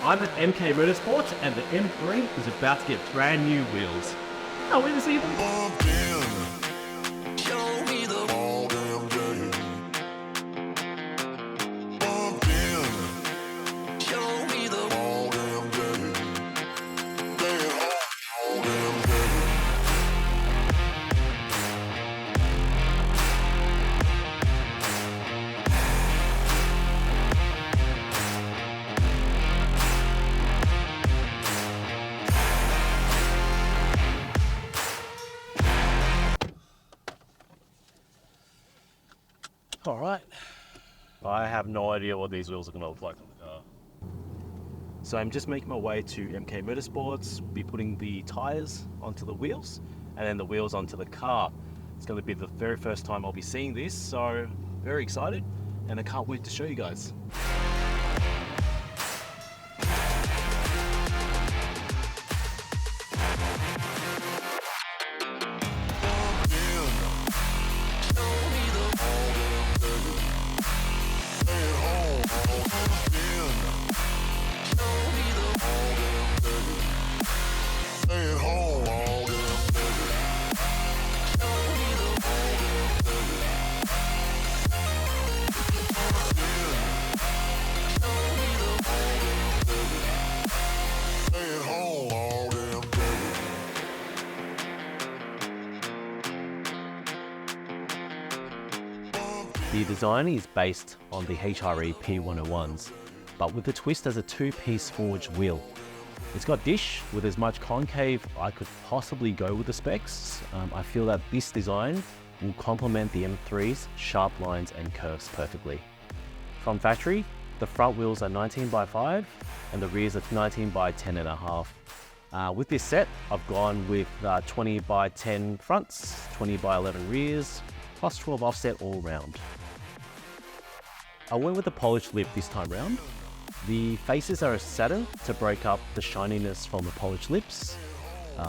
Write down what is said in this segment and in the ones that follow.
I'm at MK Motorsports and the M3 is about to get brand new wheels. Can't wait to see them. All right. I have no idea what these wheels are going to look like on the car. So I'm just making my way to MK Motorsports, be putting the tyres onto the wheels and then the wheels onto the car. It's going to be the very first time I'll be seeing this, so very excited and I can't wait to show you guys. The design is based on the HRE P101s, but with a twist as a two-piece forged wheel. It's got dish with as much concave I could possibly go with the specs. I feel that this design will complement the M3's sharp lines and curves perfectly. From factory, the front wheels are 19 by 5 and the rears are 19 by 10.5. With this set, I've gone with 20 by 10 fronts, 20 by 11 rears, plus 12 offset all round. I went with the polished lip this time round. The faces are a satin to break up the shininess from the polished lips.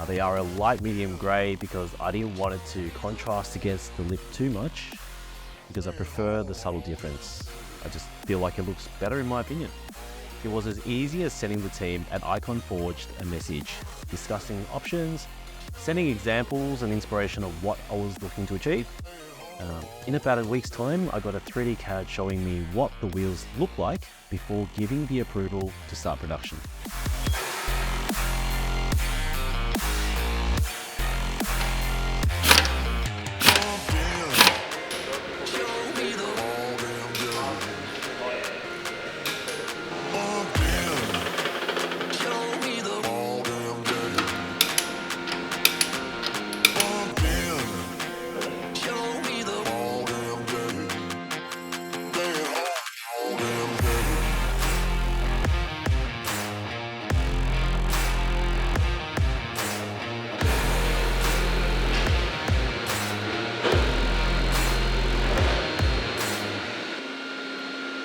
They are a light medium grey because I didn't want it to contrast against the lip too much because I prefer the subtle difference. I just feel like it looks better in my opinion. It was as easy as sending the team at Icon Forged a message, discussing options, sending examples and inspiration of what I was looking to achieve. In about a week's time, I got a 3D CAD showing me what the wheels look like before giving the approval to start production.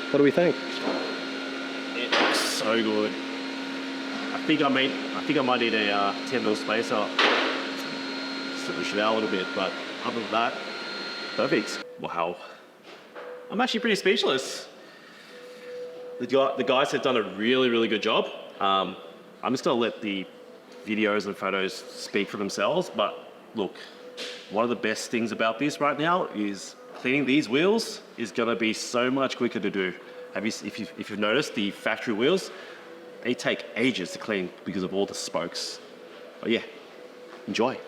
What do we think? It looks so good. I think I might need a 10 mil spacer. Push it out a little bit, but other than that, perfect. Wow. I'm actually pretty speechless. The guys have done a really, really good job. I'm just gonna let the videos and photos speak for themselves, but look, one of the best things about this right now is cleaning these wheels is gonna be so much quicker to do. If you've noticed, the factory wheels, they take ages to clean because of all the spokes. But yeah, enjoy.